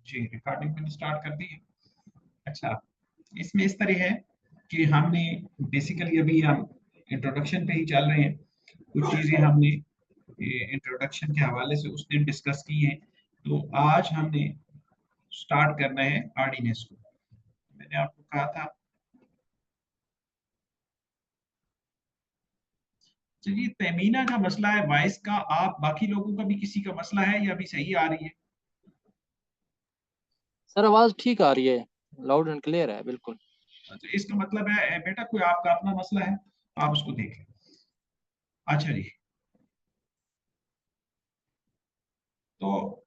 जी, recording मैंने start कर दी है। अच्छा, इसमें इस तरह है कि हमने बेसिकली अभी हम इंट्रोडक्शन पे ही चल रहे हैं। कुछ चीज़ें हमने इंट्रोडक्शन के हवाले से उस दिन डिस्कस की हैं। तो आज हमने स्टार्ट करना है आर्डिनेस को। मैंने आपको कहा था। चलिए, तमीना का मसला है वॉइस का, आप बाकी लोगों का भी किसी का मसला है या अभी सही आ रही है? सर आवाज ठीक आ रही है, लाउड एंड क्लियर है बिल्कुल। तो इसका मतलब है बेटा कोई आपका अपना मसला है, आप उसको देख लें। अच्छा जी, तो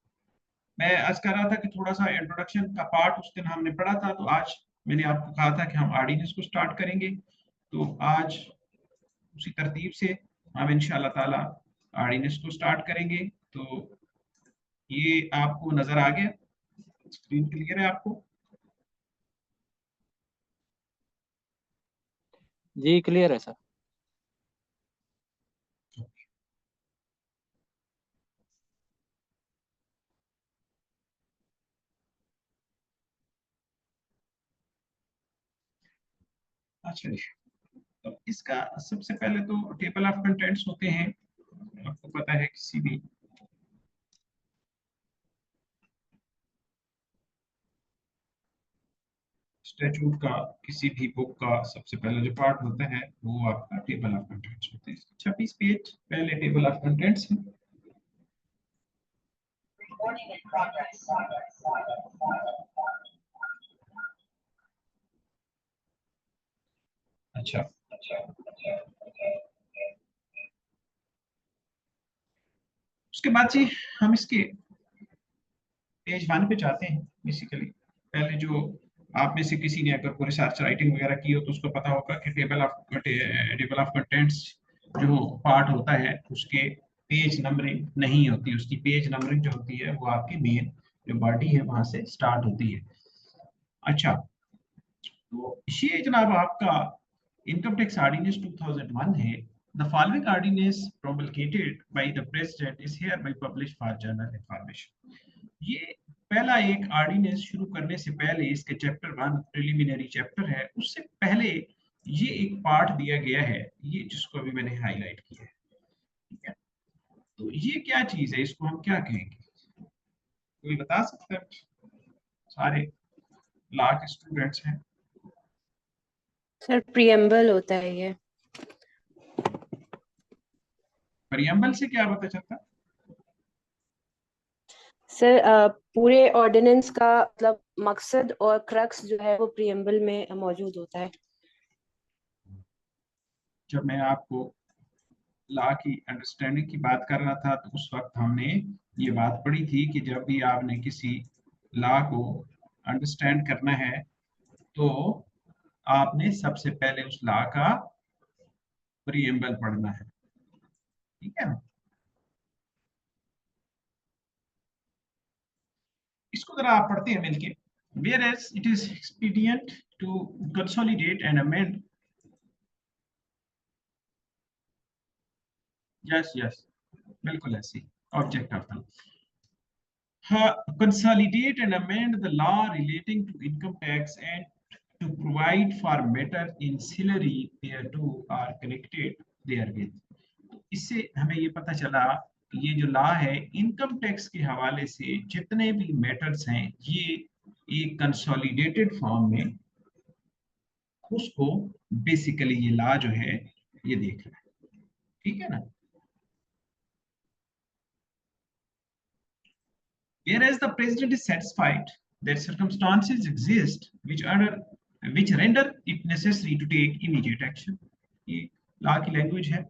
मैं आज कह रहा था कि थोड़ा सा इंट्रोडक्शन का पार्ट उस दिन हमने पढ़ा था, तो आज मैंने आपको कहा था कि हम आर्डिनेंस को स्टार्ट करेंगे। तो आज उसी तरतीब से हम इंशाल्लाह ताला आर्डिनेंस को स्टार्ट करेंगे। तो ये आपको नजर आ गया, स्क्रीन क्लियर है आपको? जी क्लियर है सर। अच्छा जी, तो इसका सबसे पहले तो टेबल ऑफ कंटेंट्स होते हैं। आपको पता है किसी भी स्टैट्यूट का, किसी भी बुक का सबसे पहले जो पार्ट होता है वो आपका टेबल ऑफ कंटेंट्स होते हैं। 26 पेज पहले टेबल ऑफ कंटेंट्स है। अच्छा, उसके बाद जी हम इसके पेज 1 पे जाते हैं। बेसिकली पहले जो आप में से किसी ने अगर कोई रिसर्च राइटिंग वगैरह की हो तो उसको पता होगा कि टेबल ऑफ कंटेंट्स जो पार्ट होता है उसके पेज नंबरिंग नहीं होती। उसकी पेज नंबरिंग जो होती है वो आपकी मेन जो बॉडी है वहां से स्टार्ट होती है। अच्छा, तो ये जनाब आपका इनकम टैक्स ऑर्डिनेंस 2001 है। The following ordinance promulgated by the president is hereby publish for general information. ये पहला एक ऑर्डिनेंस शुरू करने से पहले इसके चैप्टर 1 प्रिलिमिनरी चैप्टर है, उससे पहले ये एक पार्ट दिया गया है, ये जिसको अभी मैंने हाईलाइट किया है। ठीक है, तो ये क्या चीज है, इसको हम क्या कहेंगे? कोई बता सकता है? सारे लॉ के स्टूडेंट्स हैं। सर प्रियम्बल होता है ये। प्रियम्बल से क्या पता चलता? सर पूरे ऑर्डिनेंस का मतलब मकसद और क्रक्स जो है वो प्रियम्बल में मौजूद होता है। जब मैं आपको लॉ की अंडरस्टैंडिंग की बात कर रहा था तो उस वक्त हमने ये बात पढ़ी थी कि जब भी आपने किसी लॉ को अंडरस्टैंड करना है तो आपने सबसे पहले उस लॉ का प्रीएम्बल पढ़ना है। ठीक है ना? इसको जरा आप पढ़ते हैं मिलके। Whereas it is expedient to consolidate and amend. Yes, yes, बिल्कुल ऐसी object of the consolidate and amend the law relating to income tax and to provide for matter ancillary thereto are connected therewith। इससे हमें ये पता चला कि ये जो लॉ है इनकम टैक्स के हवाले से जितने भी मैटर्स हैं ये एक कंसोलिडेटेड फॉर्म में उसको बेसिकली ये लॉ जो है ये देख रहा है। ठीक है ना? Whereas the president is satisfied that circumstances exist which render it necessary to take immediate action. ये law की language है।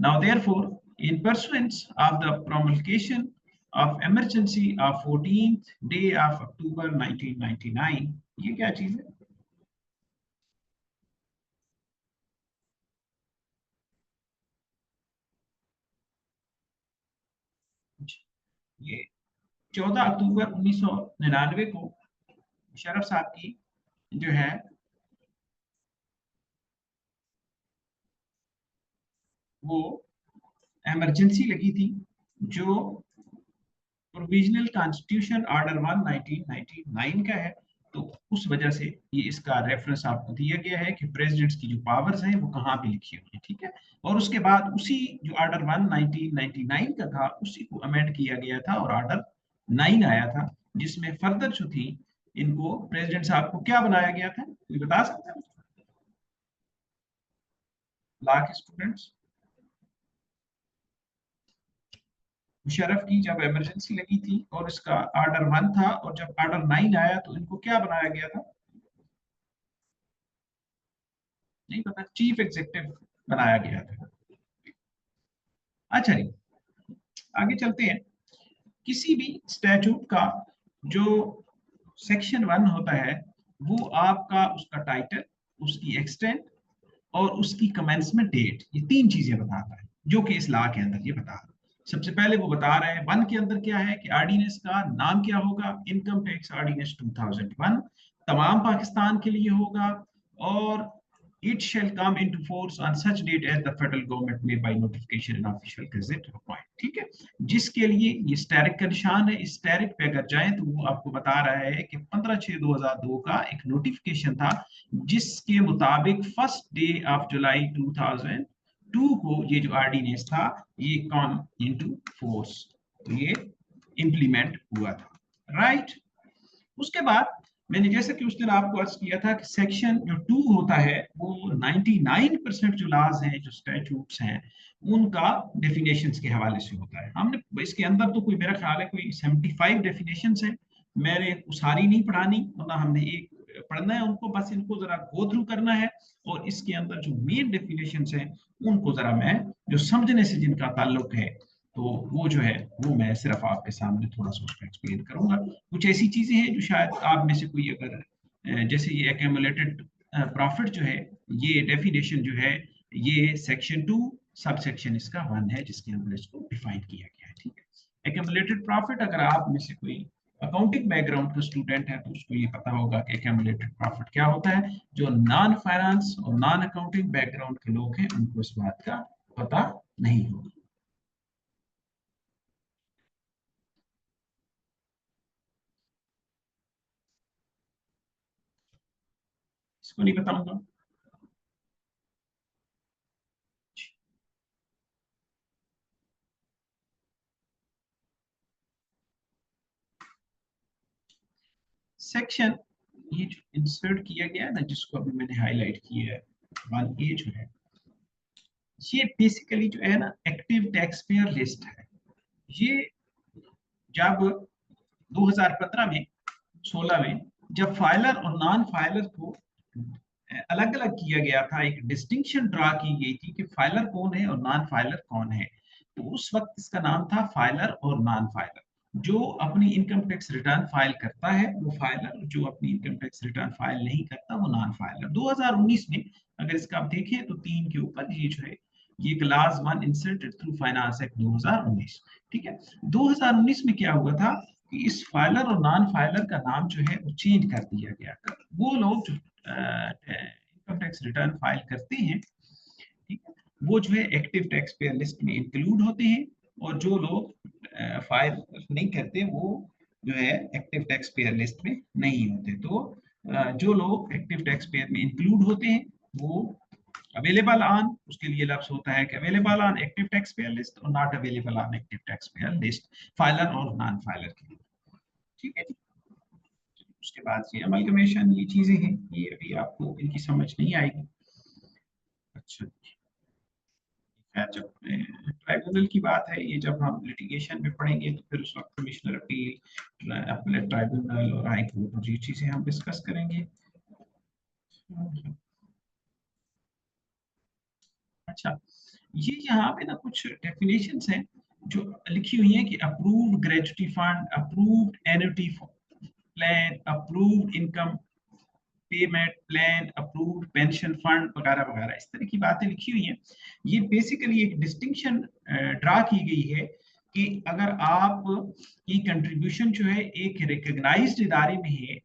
Now therefore, in pursuance of the promulgation of emergency of 14th day of October 1999, ये क्या चीज है? ये 14 अक्टूबर 1999 को मुशर्रफ साहब की जो है वो इमरजेंसी लगी थी, जो प्रोविजनल कॉन्स्टिट्यूशन ऑर्डर 1 1999 का है, तो उस वजह से ये इसका रेफरेंस आपको दिया गया है कि प्रेसिडेंट्स की जो पावर्स हैं वो कहाँ पे लिखी हुई है, ठीक है। और उसके बाद उसी जो ऑर्डर 1 1999 का था उसी को अमेंड किया गया था और ऑर्डर 9 आया था, जिसमें फर्दर जो थी इनको प्रेसिडेंट साहब को क्या बनाया गया था, कोई बता सकता है? लॉ के स्टूडेंट्स, मुशर्रफ की जब इमरजेंसी लगी थी और इसका ऑर्डर 1 था और जब ऑर्डर 9 आया तो इनको क्या बनाया गया था? नहीं पता, चीफ एग्जीक्यूटिव बनाया गया था। अच्छा जी, आगे चलते हैं। किसी भी स्टैट्यूट का जो सेक्शन 1 होता है वो आपका उसका टाइटल, उसकी एक्सटेंट और उसकी कमेंसमेंट डेट, ये 3 चीजें बताता है, जो कि इस लॉ के अंदर ये बता रहा है। सबसे पहले वो बता रहे हैं 1 के अंदर क्या है कि ऑर्डिनेंस का नाम क्या होगा, इनकम टैक्स ऑर्डिनेंस 2001 तमाम पाकिस्तान के लिए होगा, और it shall come into force on such date as the federal government may by notification and official gazette appoint, ठीक है। जिसके लिए ये स्टैरिक का निशान है, इस स्टैरिक पे अगर जाएं तो वो आपको बता रहा है कि 15/6/2002 का एक नोटिफिकेशन था जिसके मुताबिक 1 डे ऑफ जुलाई 2002 को ये जो ऑर्डिनेंस था ये कम इनटू फोर्स, तो ये इंप्लीमेंट हुआ था, राइट। उसके बाद मैंने जैसे कि उस दिन आपको अर्ज किया था कि सेक्शन जो 2 होता है वो 99% जो लॉज हैं, जो स्टैट्यूट्स हैं, उनका डेफिनेशंस के हवाले से होता है। हमने इसके अंदर तो कोई, मेरा ख्याल है कोई 75 डेफिनेशंस हैं, मैंने सारी नहीं पढ़ानी, वरना हमने एक पढ़ना है उनको, बस इनको जरा गो थ्रू करना है, और इसके अंदर जो मेन डेफिनेशंस हैं उनको जरा मैं जो समझने से जिनका ताल्लुक है तो वो जो है वो मैं सिर्फ आपके सामने थोड़ा सा उसको एक्सप्लेन करूंगा। कुछ ऐसी चीजें हैं जो शायद आप में से कोई अगर जैसे ये एक्यूमुलेटेड प्रॉफिट जो है, ये डेफिनेशन जो है ये सेक्शन 2 सब सेक्शन इसका 1 है जिसके अंदर इसको डिफाइन किया गया है, ठीक है। एक्यूमुलेटेड प्रॉफिट, अगर आप में से कोई अकाउंटिंग बैकग्राउंड का स्टूडेंट है तो उसको ये पता होगा कि एक्यूमुलेटेड प्रॉफिट क्या होता है। जो नॉन फाइनेंस और नॉन अकाउंटिंग बैकग्राउंड के लोग हैं उनको इस बात का पता नहीं होगा। इसको नहीं बताऊंगा। सेक्शन ये जो इंसर्ट किया गया है ना, जिसको अभी मैंने हाईलाइट किया है 1A जो है, ये बेसिकली जो है ना एक्टिव टैक्स पेयर लिस्ट है। ये जब 2015 में 16 में जब फाइलर और नॉन फाइलर को अलग अलग किया गया था, एक डिस्टिंक्शन ड्रा की गई थी कि फाइलर कौन है और नॉन फाइलर कौन है, तो उस वक्त इसका नाम था फाइलर और नॉन फाइलर। जो अपनी इनकम टैक्स रिटर्न फाइल करता है वो फाइलर, जो अपनी इनकम टैक्स रिटर्न फाइल नहीं करता वो नॉन फाइलर। 2019 में अगर इसका आप देखें तो 3 के ऊपर ये जो है ये class 1 inserted through finance act 2019, ठीक है। 2019 में क्या हुआ था कि इस फाइलर और नॉन फाइलर का नाम जो है वो चेंज कर दिया गया। वो लोग जो इनकम टैक्स रिटर्न फाइल करते हैं, ठीक है, वो जो है एक्टिव टैक्स पेयर लिस्ट में इंक्लूड होते हैं, और जो लोग फाइल नहीं करते वो जो है एक्टिव टैक्स पेयर लिस्ट में नहीं होते। तो जो लोग एक्टिव टैक्स पेयर में इंक्लूड होते हैं वो अवेलेबल ऑन, उसके लिए लफ्ज होता है कि available on active tax payer list, और not available on active tax payer list filer और नॉन फाइलर के लिए, ठीक है जी। उसके बाद ये अमलगमेशन, ये चीजें हैं, ये अभी आपको इनकी समझ नहीं आएगी। अच्छा, खैर जब ट्राइब्यूनल की बात है, ये जब हम लिटिगेशन में पढ़ेंगे तो फिर उस वक्त कमिश्नर अपील, अपीलेट ट्राइब्यूनल और हाई कोर्ट और ये चीजें हम डिस्कस करेंगे। अच्छा, ये यहाँ पे ना कुछ डेफिनेशंस हैं जो लिखी हुई हैं कि approved gratuity fund, approved annuity plan, approved income payment plan, approved pension fund वगैरह वगैरह, इस तरह की बातें लिखी हुई हैं। ये बेसिकली एक डिस्टिंक्शन ड्रा की गई है कि अगर आप की कंट्रीब्यूशन जो है एक रिकग्नाइज्ड इदारे में है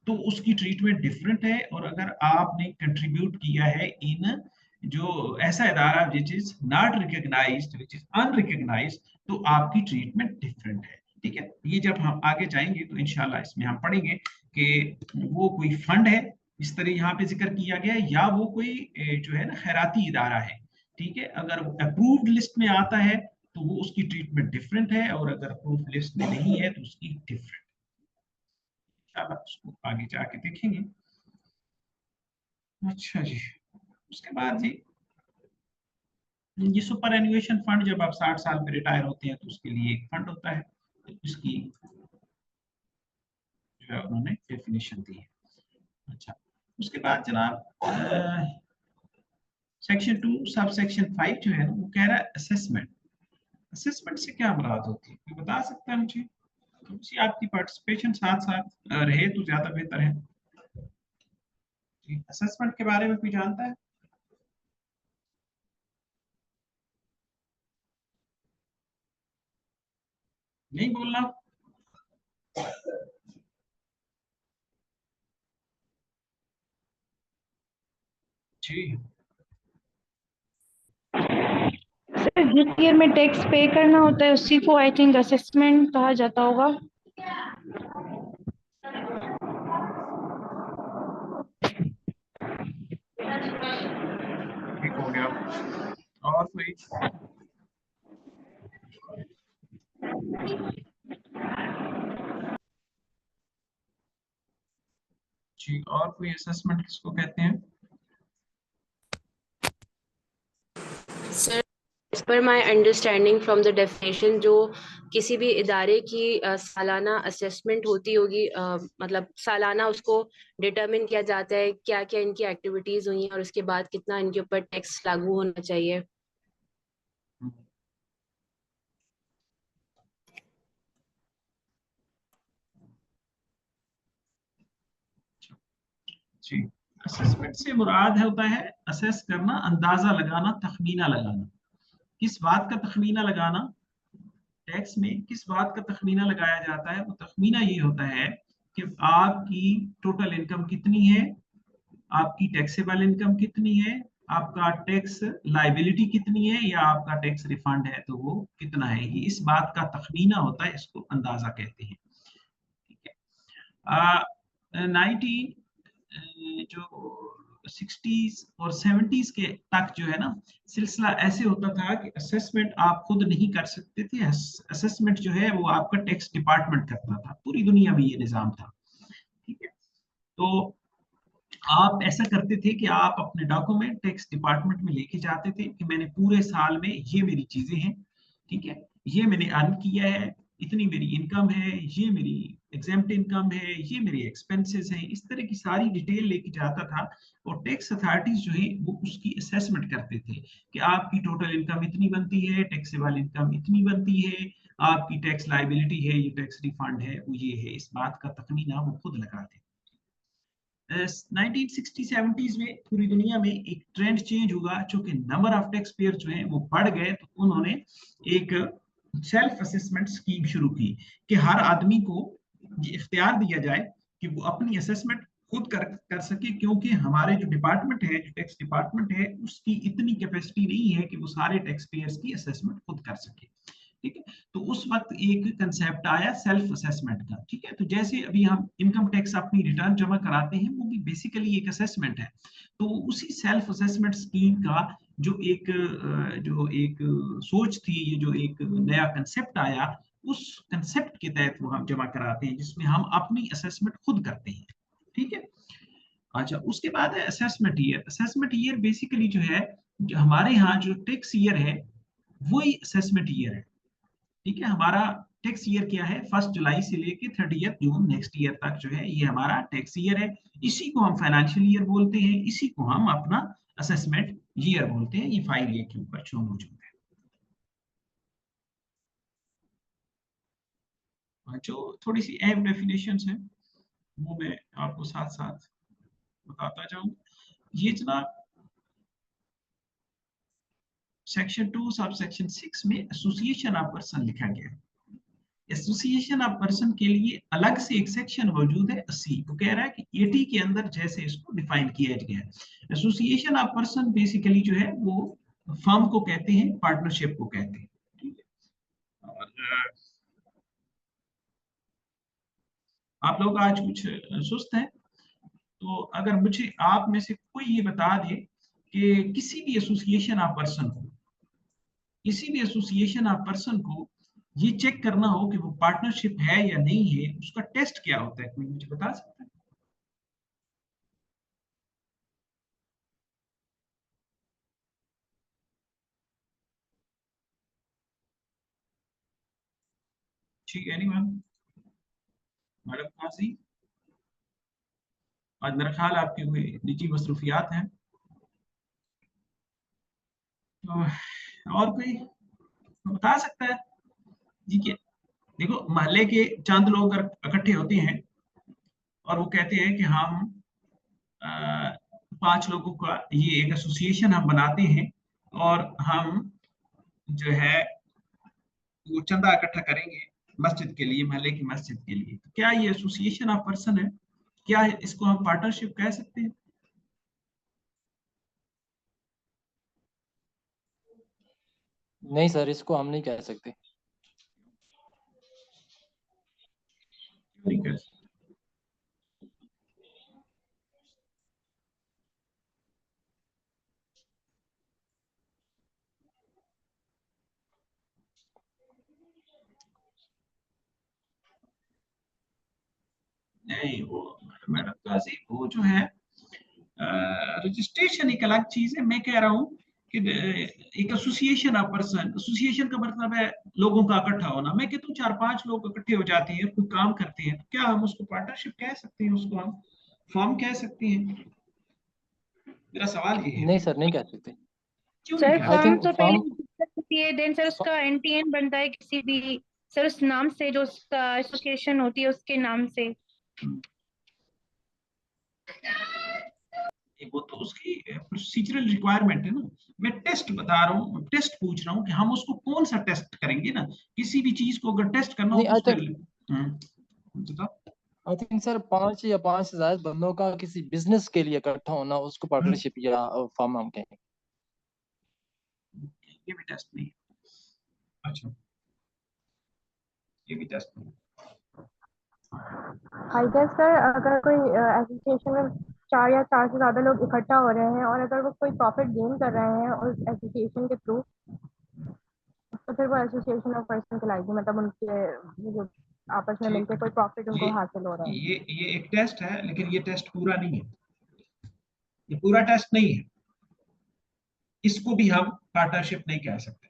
तो उसकी ट्रीटमेंट डिफरेंट है, और अगर आपने कंट्रीब्यूट किया है इन जो ऐसा इदारा which is not recognised, which is unrecognised, तो आपकी ट्रीटमेंट डिफरेंट है, ठीक है। ये जब हम आगे जाएंगे तो इंशाल्लाह इसमें हम पढ़ेंगे कि वो कोई फंड है इस तरह यहाँ पे जिक्र किया गया है, या वो कोई जो है ना खैराती इदारा है। ठीक है, अगर अप्रूव्ड लिस्ट में आता है तो वो उसकी ट्रीटमेंट डिफरेंट है, और अगर अप्रूव्ड लिस्ट में नहीं है तो उसकी डिफरेंट। इंशाल्लाह उसको आगे जाके देखेंगे। अच्छा जी, उसके बाद जी ये सुपर एनुएशन फंड, जब आप 60 साल पे रिटायर होते हैं तो उसके लिए एक फंड होता है, तो इसकी जो है उन्होंने डेफिनेशन दी है। अच्छा, उसके बाद जनाब सेक्शन 2 सब सेक्शन 5 जो है ना वो कह रहा है असेसमेंट। असेसमेंट से क्या मुराद होती है, कोई बता सकता है मुझे? तो उसी आपकी पार्टिसिपेशन साथ साथ रहे तो ज्यादा बेहतर है। असेसमेंट के बारे में कोई जानता है? नहीं बोलना जी। सर जिस ईयर में टैक्स पे करना होता है उसी को आई थिंक असेसमेंट कहा जाता होगा। ठीक हो गया। और कोई? जी, और कोई असेसमेंट किसको कहते हैं? Sir as per my understanding from the definition, जो किसी भी इदारे की सालाना असेसमेंट होती होगी, मतलब सालाना उसको डिटरमिन किया जाता है क्या क्या इनकी एक्टिविटीज हुई हैं और उसके बाद कितना इनके ऊपर टैक्स लागू होना चाहिए। जी, असेसमेंट से मुराद है होता है असेस करना, अंदाजा लगाना, तखमीना लगाना। किस बात का तखमीना लगाना? टैक्स में किस बात का तखमीना लगाया जाता है? वो तखमीना ये होता है कि आपकी टोटल इनकम कितनी है, आपकी टैक्सेबल इनकम कितनी है, आपका टैक्स लाइबिलिटी कितनी है, या आपका टैक्स रिफंड है तो वो कितना है। ये इस बात का तखमीना होता है, इसको अंदाजा कहते हैं। ठीक है। 19 जो 60s और 70s के तक जो है ना सिलसिला ऐसे होता था कि असेसमेंट आप खुद नहीं कर सकते थे। असेसमेंट जो है वो आपका टैक्स डिपार्टमेंट करता था, पूरी दुनिया में ये निजाम था। ठीक है, तो आप ऐसा करते थे कि आप अपने डॉक्यूमेंट टैक्स डिपार्टमेंट में लेके जाते थे कि मैंने पूरे साल में ये मेरी चीजें हैं, ठीक है, ये मैंने अर्न किया है, इतनी मेरी इनकम है, ये मेरी एग्जेम्प्ट इनकम है, ये मेरे एक्सपेंसेस हैं, इस तरह की सारी डिटेल लेके जाता था। और टैक्स अथॉरिटीज जो है वो उसकी असेसमेंट करते थे कि आपकी टोटल इनकम इतनी बनती है, टैक्सेबल इनकम इतनी बनती है, आपकी टैक्स लाइबिलिटी है, ये टैक्स रिफंड है, वो ये है। इस बात का तखमीना वो खुद लगाते। 1960-70s में पूरी दुनिया में एक ट्रेंड चेंज हुआ, चूंकि नंबर ऑफ टैक्स पेयर जो हैं वो बढ़ गए, तो उन्होंने एक सेल्फ असेसमेंट स्कीम शुरू की कि हर आदमी को ये इख्तियार दिया जाए कि वो अपनी असेसमेंट खुद कर सके, क्योंकि हमारे जो डिपार्टमेंट है, जो टैक्स डिपार्टमेंट है, उसकी इतनी कैपेसिटी नहीं है कि वो सारे टैक्स पेयर्स की असेसमेंट खुद कर सके। ठीक है, तो उस वक्त एक कंसेप्ट आया सेल्फ असेसमेंट का। ठीक है, तो जैसे अभी हम इनकम टैक्स अपनी रिटर्न जमा कराते हैं, वो भी बेसिकली एक असेसमेंट है। तो उसी सेल्फ असेसमेंट स्कीम का जो एक सोच थी, ये जो एक नया कंसेप्ट आया, उस कंसेप्ट के तहत वो हम जमा कराते हैं, जिसमें हम अपनी असेसमेंट खुद करते हैं। ठीक है, अच्छा, उसके बाद है assessment year. Assessment year basically जो है, जो हमारे यहाँ जो टैक्स ईयर है वही असेसमेंट ईयर है। ठीक है, हमारा टैक्स ईयर क्या है, 1 जुलाई से लेके 30 जून नेक्स्ट ईयर तक जो है ये हमारा टैक्स ईयर है। इसी को हम फाइनेंशियल ईयर बोलते हैं, इसी को हम अपना असेसमेंट ईयर बोलते हैं। ये फाइल ये के ऊपर शो मौजूद है। जो थोड़ी सी अहम डेफिनेशंस हैं वो मैं आपको साथ साथ बताता जाऊं। ये जनाब सेक्शन 2 सब सेक्शन 6 में एसोसिएशन ऑफ पर्सन लिखा गया है। एसोसिएशन ऑफ पर्सन के लिए अलग से एक सेक्शन मौजूद है 80। वो कह रहा है कि 80 के अंदर जैसे इसको डिफाइन किया गया है। एसोसिएशन ऑफ पर्सन बेसिकली जो है वो फर्म को कहते हैं, पार्टनरशिप को कहते हैं। ठीक है, और आप लोग आज कुछ सुस्त हैं, तो अगर मुझे आप में से कोई ये बता दे कि किसी भी एसोसिएशन ऑफ पर्सन को, किसी भी एसोसिएशन ऑफ पर्सन को ये चेक करना हो कि वो पार्टनरशिप है या नहीं है, उसका टेस्ट क्या होता है, कोई मुझे बता सकता है? ठीक है, एनीवन? मैडम काजी, आज मेरा ख्याल आपकी कोई निजी मसरूफियात हैं, तो और कोई बता सकता है जी? के देखो, मोहल्ले के चंद लोग अगर इकट्ठे होते हैं और वो कहते हैं कि हम 5 लोगों का ये एक एसोसिएशन हम बनाते हैं और हम जो है वो चंदा इकट्ठा करेंगे मस्जिद के लिए, मोहल्ले की मस्जिद के लिए, तो क्या ये एसोसिएशन ऑफ पर्सन है? क्या इसको हम पार्टनरशिप कह सकते हैं? नहीं सर, इसको हम नहीं कह सकते। ठीक है, नहीं वो मैडम काजी, वो जो है रजिस्ट्रेशन एक अलग चीज है। मैं कह रहा हूँ कि एक एसोसिएशन ऑफ पर्सन, एसोसिएशन का मतलब है लोगों का इकट्ठा होना। मैं कहता हूँ 4-5 लोग इकट्ठे हो जाते हैं, कोई काम करते हैं, तो क्या हम उसको पार्टनरशिप कह सकते हैं? उसको हम फॉर्म कह सकते हैं? मेरा सवाल ये है, नहीं सर, नहीं कह सकते। क्यों नहीं सर कह आई सकते? फॉर्म थिंक तो पहले फॉर्म register होती है, देन सर उसका एनटीएन बनता है किसी भी, सर उस नाम से जो उसका एसोसिएशन होती है उसके नाम से। वो तो उसकी प्रोसीजरल रिक्वायरमेंट है ना। मैं टेस्ट बता रहा हूँ, टेस्ट पूछ रहा हूँ कि हम उसको कौन सा टेस्ट करेंगे ना। किसी भी चीज को अगर टेस्ट करना हो नहीं, तो उसमें बताओ। आई थिंक सर 5 या 5 से ज्यादा बंदों का किसी बिजनेस के लिए इकट्ठा होना, उसको पार्टनरशिप या फॉर्म हम कहेंगे। ये भी टेस्ट नहीं है। अच्छा, ये भी टेस्ट नहीं है। आई गेस सर, अगर कोई एसोसिएशन में 4 या 4 से ज्यादा लोग इकट्ठा हो रहे हैं और अगर वो कोई प्रॉफिट गेन कर रहे हैं उस एसोसिएशन के थ्रू, तो फिर वो एसोसिएशन ऑफ पर्सन कहलाएगी। मतलब उनके जो आपस में ठीक, मिलकर कोई प्रॉफिट ये उनको हासिल हो रहा है। ये एक टेस्ट है, लेकिन ये टेस्ट पूरा नहीं है। ये पूरा टेस्ट नहीं है, इसको भी हम पार्टनरशिप नहीं कह सकते।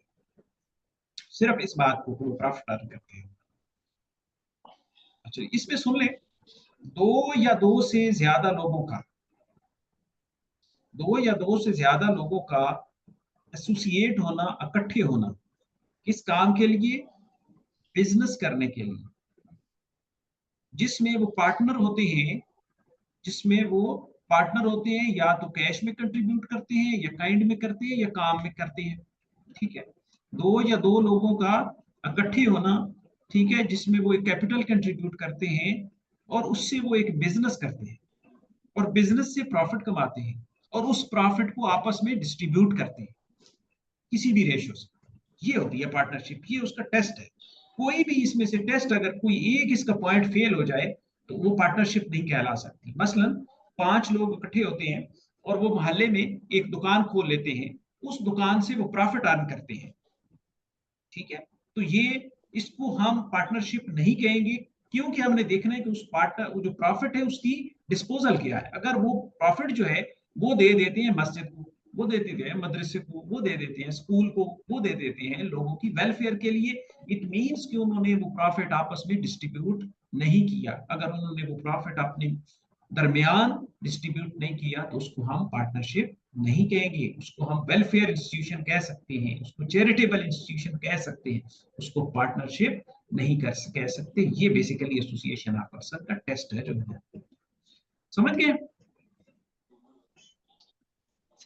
सिर्फ इस बात को प्रॉफिट अर्न करते हैं। अच्छा, इसमें सुन ले, 2 से ज्यादा लोगों का, 2 से ज्यादा लोगों का एसोसिएट होना, इकट्ठे होना, किस काम के लिए? बिजनेस करने के लिए, जिसमें वो पार्टनर होते हैं, जिसमें वो पार्टनर होते हैं, या तो कैश में कंट्रीब्यूट करते हैं, या काइंड में करते हैं, या काम में करते हैं। ठीक है, 2 लोगों का इकट्ठे होना, ठीक है, जिसमें वो एक कैपिटल कंट्रीब्यूट करते हैं और उससे वो एक बिजनेस करते हैं और बिजनेस से प्रॉफिट कमाते हैं और उस प्रॉफिट को आपस में डिस्ट्रीब्यूट करते हैं किसी भी रेशियो से। ये होती है पार्टनरशिप, ये उसका टेस्ट है। कोई भी इसमें से टेस्ट अगर कोई एक इसका पॉइंट फेल हो जाए तो वो पार्टनरशिप नहीं कहला सकती। मसलन 5 लोग इकट्ठे होते हैं और वो मोहल्ले में एक दुकान खोल लेते हैं, उस दुकान से वो प्रॉफिट अर्न करते हैं। ठीक है, तो ये, इसको हम पार्टनरशिप नहीं कहेंगे, क्योंकि हमने देखना है कि उस पार्टनर, वो जो प्रॉफिट है उसकी डिस्पोजल क्या है। अगर वो प्रॉफिट जो है वो दे देते हैं मस्जिद को, वो दे देते हैं मदरसे को, वो दे देते हैं स्कूल को, वो दे देते हैं लोगों की वेलफेयर के लिए, इट मीन्स कि उन्होंने वो प्रॉफिट आपस में डिस्ट्रीब्यूट नहीं किया। अगर उन्होंने वो प्रॉफिट अपने दरमियान डिस्ट्रीब्यूट नहीं किया तो उसको हम पार्टनरशिप नहीं कहेंगे, उसको हम वेलफेयर इंस्टीट्यूशन कह सकते हैं, उसको चैरिटेबल इंस्टीट्यूशन कह सकते हैं, उसको पार्टनरशिप नहीं कह सकते। ये बेसिकली एसोसिएशन ऑफ पर्सन का टेस्ट है जो है। समझ गए?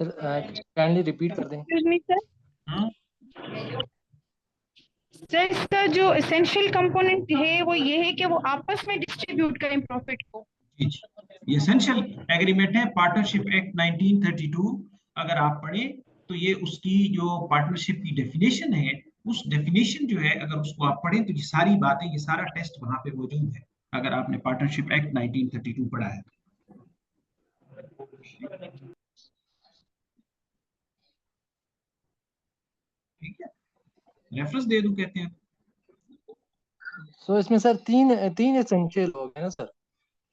सर काइंडली रिपीट कर दें। एक्सक्यूज मी सर, हाँ, सर इसका जो एसेंशियल कंपोनेंट है वो ये है कि वो आपस में डिस्ट्रीब्यूट करें प्रॉफिट को। ये एसेंशियल एग्रीमेंट है, पार्टनरशिप एक्ट 1932। अगर आप पढ़ें तो ये उसकी जो पार्टनरशिप की डेफिनेशन है, उस डेफिनेशन जो है अगर उसको आप पढ़ें तो ये सारी बातें, ये सारा टेस्ट वहां पे मौजूद है। अगर आपने पार्टनरशिप एक्ट 1932 पढ़ा है। ठीक है, रेफरेंस दे दूं कहते हैं। सो इसमें सर तीन तीन एसेंशियल हो गए ना सर,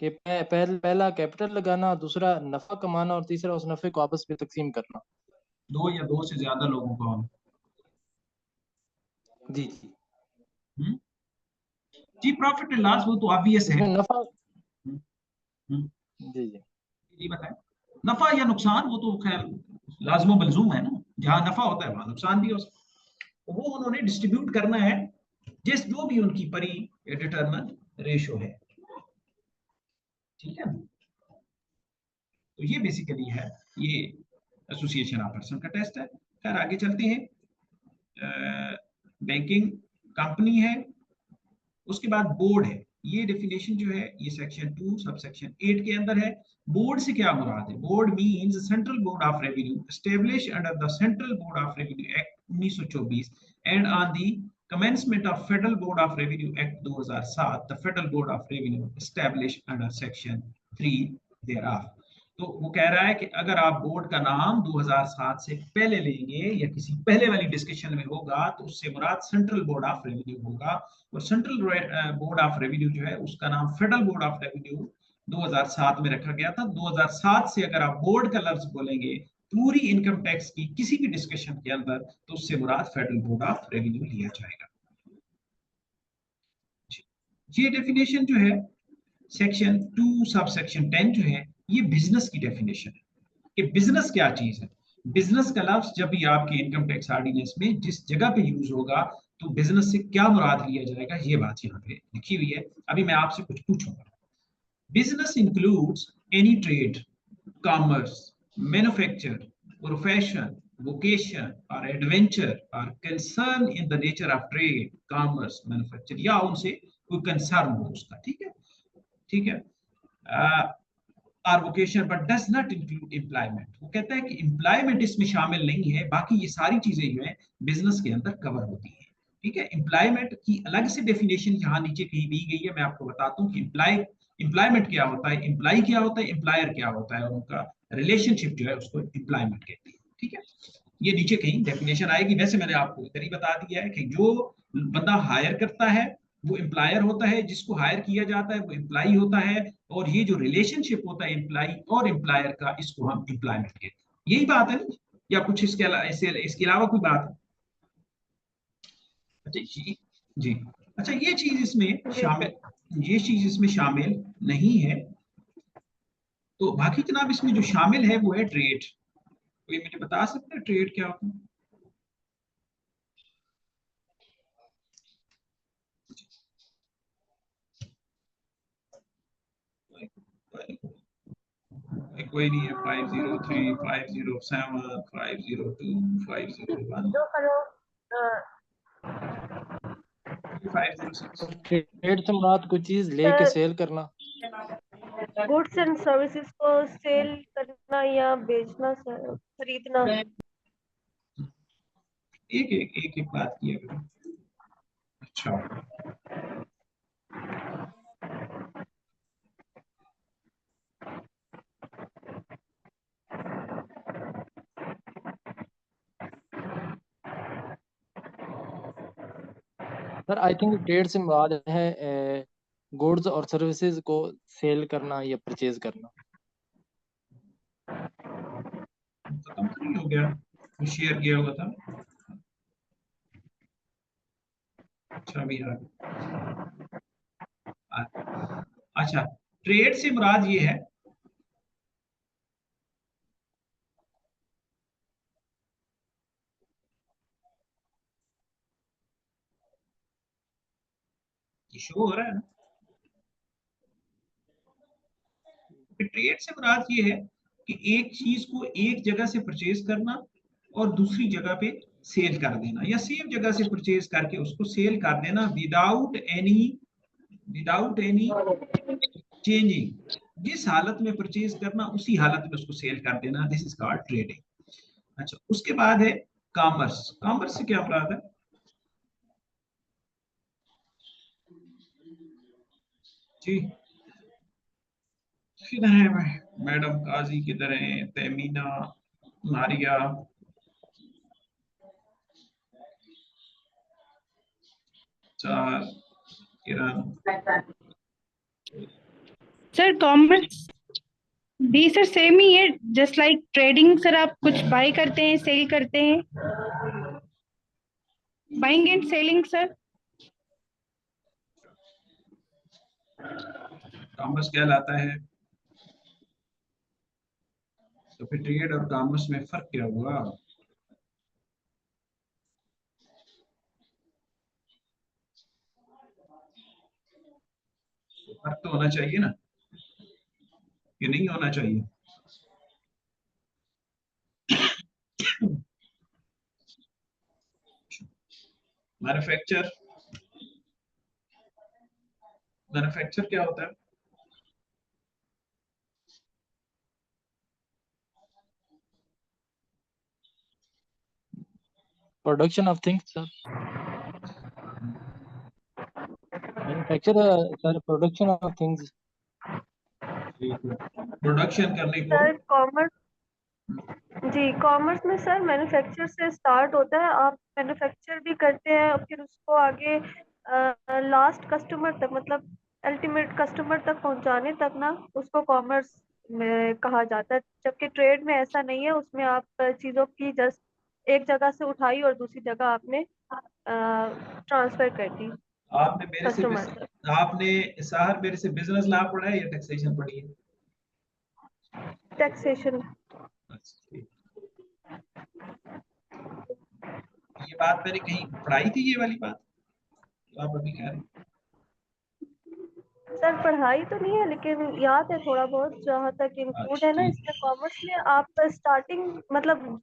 कि पहला कैपिटल लगाना, दूसरा नफा कमाना, और तीसरा उस नफे को आपस में तकसीम करना। दो या दो से ज्यादा लोगों को हम। जी जी। जी प्रॉफिट एंड लॉस वो तो ऑब्वियस है। इसमें नफा। हम्म, जी जी। जी बताएं। नफा या नुकसान वो तो खैर लाजमो मलजूम है ना, जहां नफा होता है वहां नुकसान भी हो सकता है। वो उन्होंने डिस्ट्रीब्यूट करना है जिस जो भी उनकी परी डिटरमिन रेशो है। ठीक है, तो ये बेसिकली है, ये एसोसिएशन ऑफ पर्सन का टेस्ट है। खैर आगे चलते हैं। बैंकिंग कंपनी है, उसके बाद बोर्ड है। ये डेफिनेशन जो है ये सेक्शन 2 सब सेक्शन 8 के अंदर है। बोर्ड से क्या मुराद है? Board means central board of revenue establish under the central board of revenue act 1924 and on the commencement of Federal Board of Revenue Act 2007, the Federal Board of Revenue established under section 3 thereof। तो वो कह रहा है कि अगर आप board का नाम 2007 से पहले लेंगे या किसी पहले वाली डिस्कशन में होगा तो उससे मुराद सेंट्रल बोर्ड ऑफ रेवेन्यू होगा। और सेंट्रल बोर्ड ऑफ रेवेन्यू जो है उसका नाम फेडरल बोर्ड ऑफ रेवेन्यू 2007 में रखा गया था। 2007 से अगर आप बोर्ड का लफ्ज बोलेंगे पूरी इनकम टैक्स की किसी भी डिस्कशन के अंदर तो उससे मुराद फेडरल बोर्ड ऑफ रेवेन्यू लिया जाएगा। ये डेफिनेशन जो है सेक्शन 2 सब सेक्शन 10 जो है ये बिजनेस की डेफिनेशन है कि बिजनेस क्या चीज है। बिजनेस का लफ्ज जब भी आपके इनकम टैक्स ऑर्डिनेंस में जिस जगह पे यूज होगा तो बिजनेस से क्या मुराद लिया जाएगा ये बात यहाँ पे लिखी हुई है। अभी मैं आपसे कुछ पूछूंगा। Business includes any trade, commerce, manufacture, profession, vocation or adventure or concern in the nature of trade, commerce, manufacture या उनसे कोई कंसर्न हो उसका। ठीक है, ठीक है। और vocation but does not include employment. वो कहता है कि एम्प्लॉयमेंट इसमें शामिल नहीं है, बाकी ये सारी चीजें जो है बिजनेस के अंदर कवर होती है। ठीक है, एम्प्लॉयमेंट की अलग से डेफिनेशन यहाँ नीचे कहीं दी गई है। मैं आपको बताता हूँ कि एम्प्लॉयमेंट क्या होता है, एम्प्लॉय क्या होता है, एम्प्लॉयर क्या होता है, और उनका रिलेशनशिप जो है उसको एम्प्लॉयमेंट कहते हैं। ठीक है, ये नीचे कहीं डेफिनेशन आएगी। वैसे मैंने आपको इतना ही बता दिया है कि जो बंदा हायर करता है वो एम्प्लॉयर होता है, जिसको हायर किया जाता है वो एम्प्लॉई होता है, और ये जो रिलेशनशिप होता है एम्प्लॉई और एम्प्लॉयर का इसको हम एम्प्लॉयमेंट कहते हैं। यही बात है ना, या कुछ इसके अलावा कोई बात है? अच्छा जी, अच्छा ये चीज इसमें शामिल, ये चीज इसमें शामिल नहीं है। तो बाकी जनाब इसमें जो शामिल है वो है ट्रेड। कोई मुझे बता सकता है ट्रेड क्या होता है? कोई नहीं है। 503, 507, 502, 501, जो करो 506। ट्रेड से मुराद कोई चीज लेके सेल करना। गुड्स एंड सर्विसेज को सेल करना या बेचना, खरीदना। एक बात की है। अच्छा, सर आई थिंक ट्रेड से मुराद है गुड्स और सर्विसेज को सेल करना या परचेज करना। खत्म तो नहीं हो गया? वो शेयर किया हुआ था। अच्छा भी आ अच्छा, ट्रेड से मुराद ये है कि शो हो रहा है ना, ट्रेड से मुराद ये है कि एक चीज को एक जगह से परचेज करना और दूसरी जगह पे सेल कर देना, या सेम जगह से परचेज करके उसको सेल कर देना विदाउट एनी चेंजिंग। जिस हालत में परचेज करना उसी हालत में उसको सेल कर देना, दिस इज कॉल्ड ट्रेडिंग। अच्छा, उसके बाद है कॉमर्स। कॉमर्स से क्या मुराद है? जी किधर है मैडम काजी, किधर है तमीना, मारिया, चार, किरण। सर कॉमर्स भी सर सेम ही है, जस्ट लाइक ट्रेडिंग सर। आप कुछ बाय करते हैं, सेल करते हैं, buying and selling sir. Commerce क्या लाता है? तो फिर ट्रेड और कॉमर्स में फर्क क्या हुआ? तो फर्क तो होना चाहिए ना, कि नहीं होना चाहिए? मैन्युफैक्चर, मैन्युफैक्चर क्या होता है? Production of things sir. Manufacture sir production of things. Production करने को सर कॉमर्स, जी कॉमर्स में सर मैन्युफैक्चर से स्टार्ट होता है। आप मैन्युफैक्चर भी करते हैं और फिर उसको आगे लास्ट कस्टमर तक, मतलब अल्टीमेट कस्टमर तक पहुंचाने तक ना, उसको कॉमर्स में कहा जाता है। जबकि ट्रेड में ऐसा नहीं है, उसमें आप चीज़ों की जस्ट एक जगह से उठाई और दूसरी जगह आपने ट्रांसफर कर दी आपने मेरे से कस्टमर तक। आपने साहर मेरे से बिजनेस लॉ पढ़ा है या टैक्सेशन पढ़ी है? टैक्सेशन। अच्छा, ठीक। ये बात मैंने कहीं पढ़ाई थी, ये वाली बात तो आप अभी कह रहे हैं? सर पढ़ाई तो नहीं है, लेकिन याद है थोड़ा बहुत, जहाँ तक इंक्लूड अच्छा, है ना ठीक। इसमें। कॉमर्स में आप स्टार्टिंग मतलब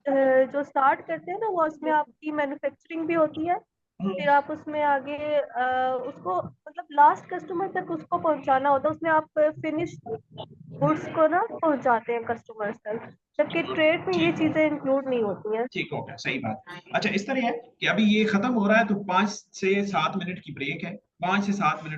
जो स्टार्ट करते हैं ना, वो उसमें आपकी मैन्युफैक्चरिंग भी होती है। फिर आप उसमें आगे उसको मतलब लास्ट कस्टमर तक उसको पहुंचाना होता है। उसमें आप फिनिश गुड्स को ना पहुंचाते हैं कस्टमर्स तक, जबकि ट्रेड में ये चीजें इंक्लूड नहीं होती हैं। ठीक हो गया, सही बात। अच्छा, इस तरह है कि अभी ये खत्म हो रहा है तो 5 से 7 मिनट की ब्रेक है, 5 से 7 मिनट